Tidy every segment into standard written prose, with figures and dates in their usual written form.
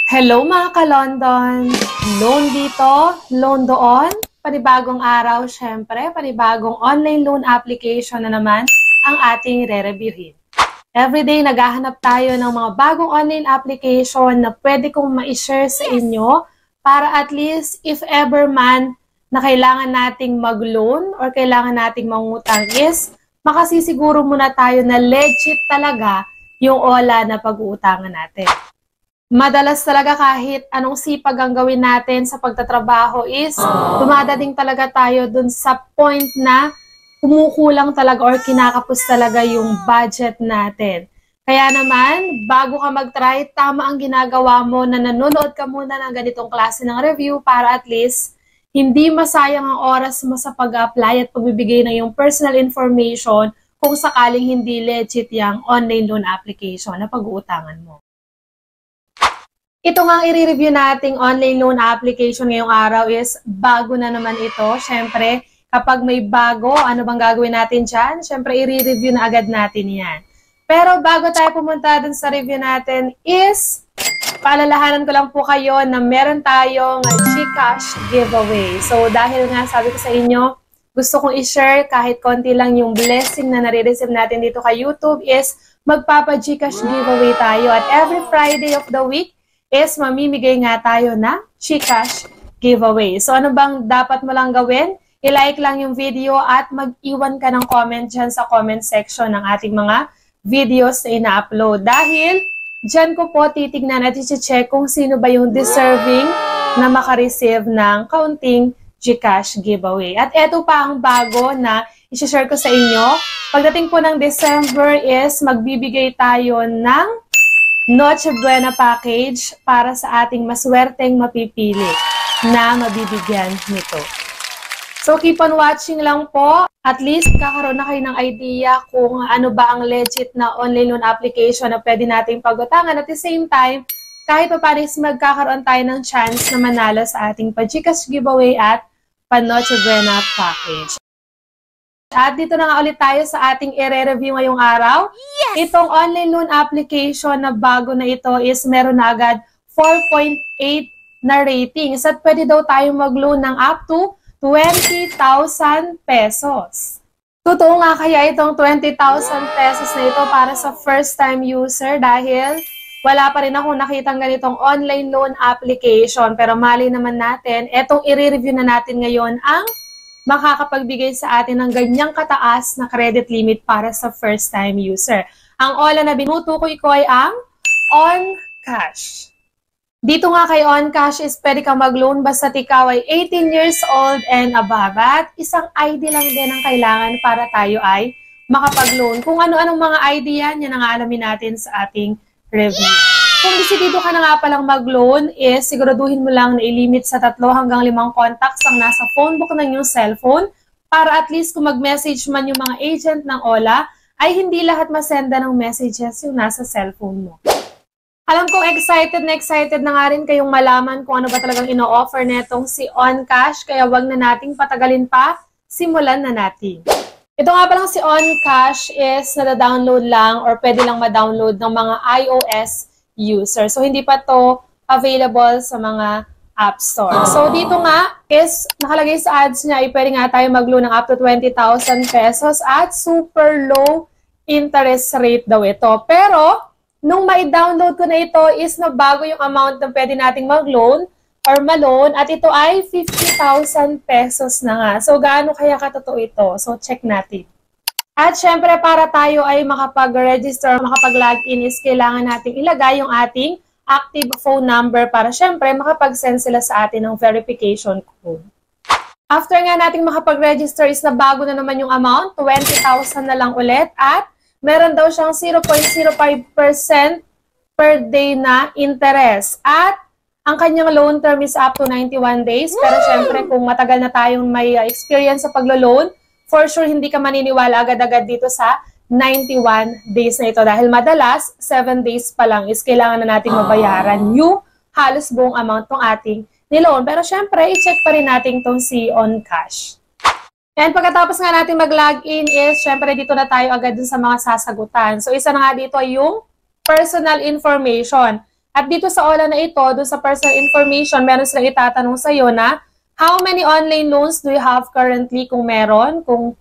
Hello mga ka-London! Loan dito, loan doon, panibagong araw syempre, panibagong online loan application na naman ang ating re-reviewin. Everyday naghahanap tayo ng mga bagong online application na pwede kong ma-share sa inyo para at least if ever man na kailangan nating mag-loan or kailangan nating mangutang is makasisiguro muna tayo na legit talaga yung OLA na pag-uutangan natin. Madalas talaga kahit anong sipag ang gawin natin sa pagtatrabaho is dumadating talaga tayo dun sa point na kumukulang talaga or kinakapos talaga yung budget natin. Kaya naman, bago ka mag-try, tama ang ginagawa mo na nanonood ka muna ng ganitong klase ng review para at least hindi masayang ang oras mo sa pag-apply at pagbibigay ng yung personal information kung sakaling hindi legit yung online loan application na pag-uutangan mo. Ito nga ang i-review nating online loan application ngayong araw is bago na naman ito. Siyempre, kapag may bago, ano bang gagawin natin dyan? Siyempre, i-review na agad natin yan. Pero bago tayo pumunta dun sa review natin is, paalalahanan ko lang po kayo na meron tayong GCash giveaway. So, dahil nga sabi ko sa inyo, gusto kong i-share kahit konti lang yung blessing na nare-receive natin dito kay YouTube is magpapa-GCash giveaway tayo. At every Friday of the week, is mamimigay nga tayo na GCash giveaway. So ano bang dapat mo lang gawin? I-like lang yung video at mag-iwan ka ng comment dyan sa comment section ng ating mga videos na ina-upload. Dahil dyan ko po titignan at i-check kung sino ba yung deserving na makareceive ng kaunting GCash giveaway. At eto pa ang bago na i-share ko sa inyo. Pagdating po ng December is magbibigay tayo ng Noche Buena package para sa ating maswerteng mapipili na mabibigyan nito. So keep on watching lang po. At least kakaroon na kayo ng idea kung ano ba ang legit na online loan application na pwede nating pag-utangan. At the same time, kahit pa paano magkakaroon tayo ng chance na manalo sa ating pa-GCash giveaway at pa-Noche Buena package. At dito na nga ulit tayo sa ating i-review ngayong araw. Yes! Itong online loan application na bago na ito is meron na agad 4.8 na ratings at pwede daw tayo mag-loan ng up to 20,000 pesos. Totoo nga kaya itong 20,000 pesos na ito para sa first-time user dahil wala pa rin akong nakitang ganitong online loan application. Pero mali naman natin, itong i-review na natin ngayon ang makakapagbigay sa atin ng ganyang kataas na credit limit para sa first-time user. Ang OLA na binutukoy ko ay ang OnCash. Dito nga kay OnCash is pwede kang mag-loan basta ikaw ay 18 years old and above. At isang ID lang din ang kailangan para tayo ay makapag-loan. Kung ano-anong mga ID yan ang alamin natin sa ating review. Kung desidido ka na nga palang mag-loan, is siguraduhin mo lang na i-limit sa 3 hanggang 5 contacts ang nasa phone book ng iyong cellphone para at least kung mag-message man yung mga agent ng OLA, ay hindi lahat masenda ng messages yung nasa cellphone mo. Alam kong excited na nga rin kayong malaman kung ano ba talagang ino-offer netong si OnCash, kaya wag na nating patagalin pa, simulan na natin. Ito nga palang si OnCash is nada-download lang or pwede lang ma-download ng mga iOS user. So, hindi pa to available sa mga App Store. So, dito nga is nakalagay sa ads niya ay pwede nga tayo mag-loan ng up to 20,000 pesos at super low interest rate daw ito. Pero, nung mai-download ko na ito is nabago yung amount na pwede nating mag-loan or ma-loan at ito ay 50,000 pesos na nga. So, gaano kaya katotoo ito? So, check natin. At syempre, para tayo ay makapag-register, makapag-login is kailangan nating ilagay yung ating active phone number para syempre makapag-send sila sa atin ng verification code. After nga nating makapag-register is nabago na naman yung amount, 20,000 na lang ulit at meron daw siyang 0.05% per day na interest. At ang kanyang loan term is up to 91 days. Pero syempre, kung matagal na tayong may experience sa paglo-loan, for sure, hindi ka maniniwala agad-agad dito sa 91 days na ito. Dahil madalas, 7 days pa lang is kailangan na natin mabayaran yung halos buong amount ng ating niloan. Pero syempre, i-check pa rin natin itong si OnCash. And pagkatapos nga natin mag-login is, syempre dito na tayo agad dun sa mga sasagutan. So isa na nga dito ay yung personal information. At dito sa OLA na ito, doon sa personal information, meron silang itatanong sa'yo na how many online loans do you have currently kung meron? Kung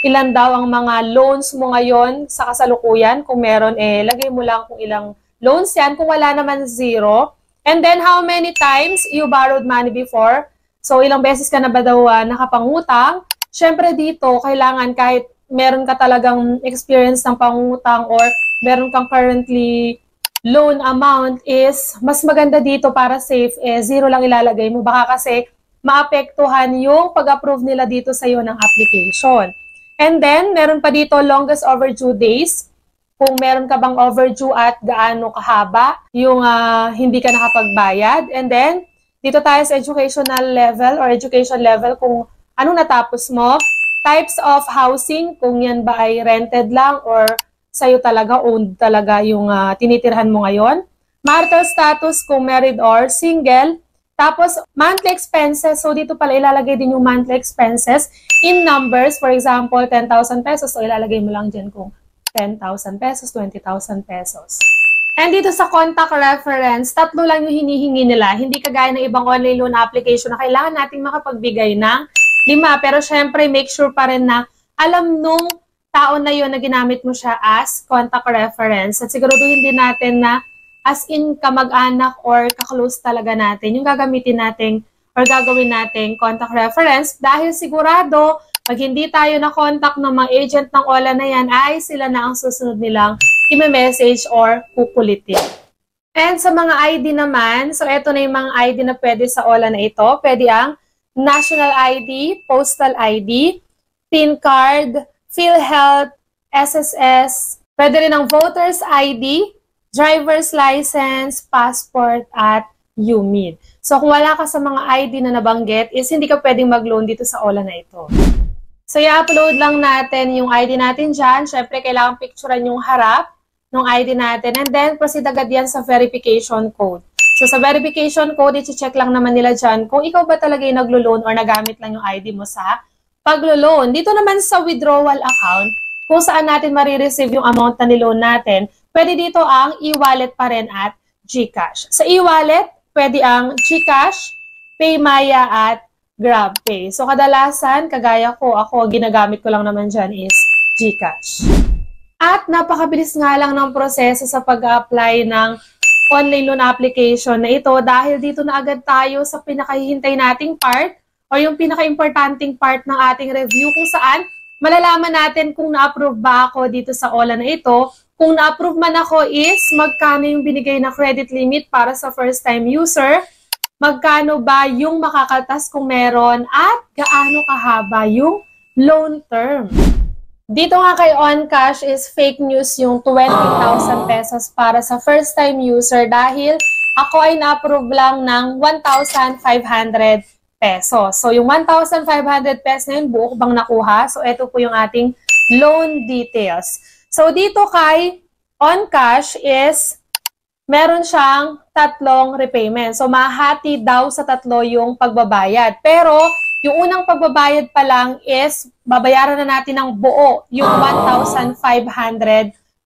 ilan daw ang mga loans mo ngayon sa kasalukuyan? Kung meron, lagay mo lang kung ilang loans yan. Kung wala naman, 0. And then, how many times you borrowed money before? So, ilang beses ka na ba daw nakapangutang? Siyempre dito, kailangan kahit meron ka talagang experience ng pangutang or meron kang currently loan amount is mas maganda dito para safe, 0 lang ilalagay mo. Baka kasi maapektuhan yung pag-approve nila dito sa iyo ng application. And then, meron pa dito longest overdue days. Kung meron ka bang overdue at gaano kahaba yung hindi ka nakapagbayad. And then, dito tayo sa educational level or education level kung anong natapos mo. Types of housing, kung yan ba ay rented lang or sa'yo talaga, owned talaga yung tinitirhan mo ngayon. Marital status, kung married or single. Tapos, monthly expenses. So, dito pala ilalagay din yung monthly expenses in numbers. For example, 10,000 pesos. So, ilalagay mo lang dyan kung 10,000 pesos, 20,000 pesos. And dito sa contact reference, 3 lang yung hinihingi nila. Hindi kagaya ng ibang online loan application na kailangan nating makapagbigay ng 5. Pero syempre, make sure pa rin na alam nung tao na yun na ginamit mo siya as contact reference. At siguraduhin din natin na as in kamag-anak or kaklose talaga natin yung gagamitin nating or gagawin nating contact reference dahil sigurado pag hindi tayo na-contact ng mga agent ng OLA na yan ay sila na ang susunod nilang i-message or kukulitin. And sa mga ID naman, so eto na yung mga ID na pwede sa OLA na ito. Pwede ang National ID, Postal ID, PIN card, PhilHealth, SSS, pwede rin ang Voter's ID, Driver's License, Passport, at UMID. So kung wala ka sa mga ID na nabanggit, is hindi ka pwedeng mag-loan dito sa OLA na ito. So i-upload lang natin yung ID natin dyan. Siyempre, kailangan picturean yung harap ng ID natin. And then, proceed agad yan sa verification code. So sa verification code, i-check lang naman nila dyan kung ikaw ba talaga yung naglo-loan or nagamit lang yung ID mo sa paglo-loan. Dito naman sa withdrawal account, kung saan natin marireceive yung amount na niloan natin, pwede dito ang e-wallet pa rin at GCash. Sa e-wallet, pwede ang GCash, PayMaya at GrabPay. So kadalasan, kagaya ko, ako ginagamit ko lang naman dyan is GCash. At napakabilis nga lang ng proseso sa pag-apply ng online loan application na ito dahil dito na agad tayo sa pinakahihintay nating part o yung pinaka-importanting part ng ating review kung saan malalaman natin kung na-approve ba ako dito sa OLA na ito. Kung na-approve man ako is magkano yung binigay na credit limit para sa first-time user, magkano ba yung makakaltas kung meron, at gaano kahaba yung loan term. Dito nga kay OnCash is fake news yung 20,000 pesos para sa first-time user dahil ako ay na-approve lang ng 1,500 pesos. So, yung 1,500 pesos na yun, buo ko bang nakuha? So, ito po yung ating loan details. So, dito kay OnCash is meron siyang 3 repayment. So, mahati daw sa 3 yung pagbabayad. Pero, yung unang pagbabayad pa lang is babayaran na natin ng buo, yung 1,500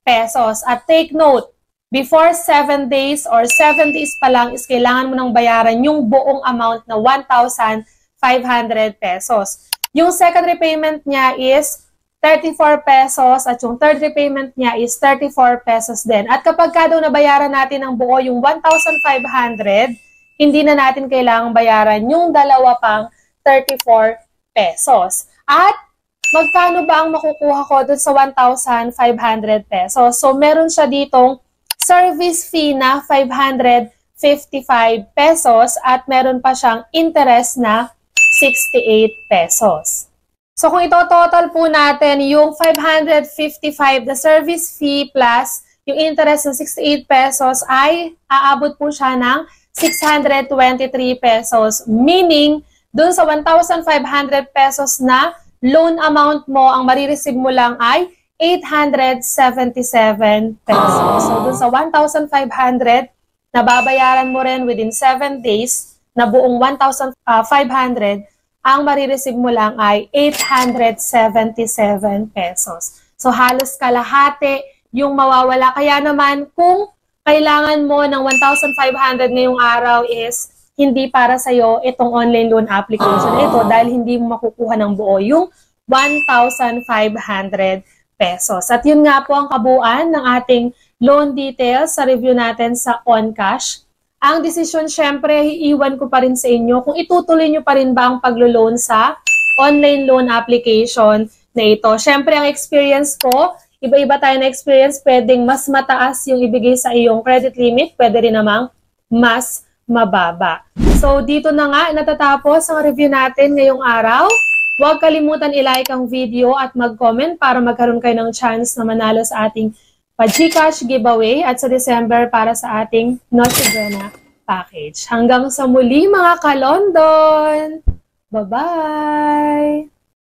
pesos. At take note, before 7 days or 7 days pa lang is kailangan mo nang bayaran yung buong amount na 1,500 pesos. Yung second repayment niya is 34 pesos at yung third repayment niya is 34 pesos din. At kapag ka daw nabayaran natin ng buo yung 1,500, hindi na natin kailangang bayaran yung dalawa pang 34 pesos. At magkano ba ang makukuha ko dun sa 1,500 pesos? So, meron siya ditong service fee na 555 pesos at meron pa siyang interest na 68 pesos. So, kung ito-total po natin, yung 555 the service fee plus yung interest ng 68 pesos ay aabot po siya ng 623 pesos. Meaning, dun sa 1,500 pesos na loan amount mo, ang marireceive mo lang ay 877 pesos. So, dun sa 1,500, nababayaran mo rin within 7 days na buong 1,500, ang marireceive mo lang ay 877 pesos. So, halos kalahati yung mawawala. Kaya naman, kung kailangan mo ng 1,500 ngayong araw is hindi para sa'yo itong online loan application ito dahil hindi mo makukuha ng buo yung 1,500 pesos. At yun nga po ang kabuuan ng ating loan details sa review natin sa OnCash. Ang desisyon syempre, iiwan ko pa rin sa inyo kung itutuloy nyo pa rin ba ang paglo-loan sa online loan application na ito. Syempre, ang experience ko, iba-iba tayo na experience, pwedeng mas mataas yung ibigay sa iyong credit limit, pwede rin namang mas mababa. So, dito na nga natatapos ang review natin ngayong araw. Huwag kalimutan i-like ang video at mag-comment para magkaroon kayo ng chance na manalo sa ating pa-GCash giveaway at sa December para sa ating Noche Buena package. Hanggang sa muli mga ka-London! Bye-bye!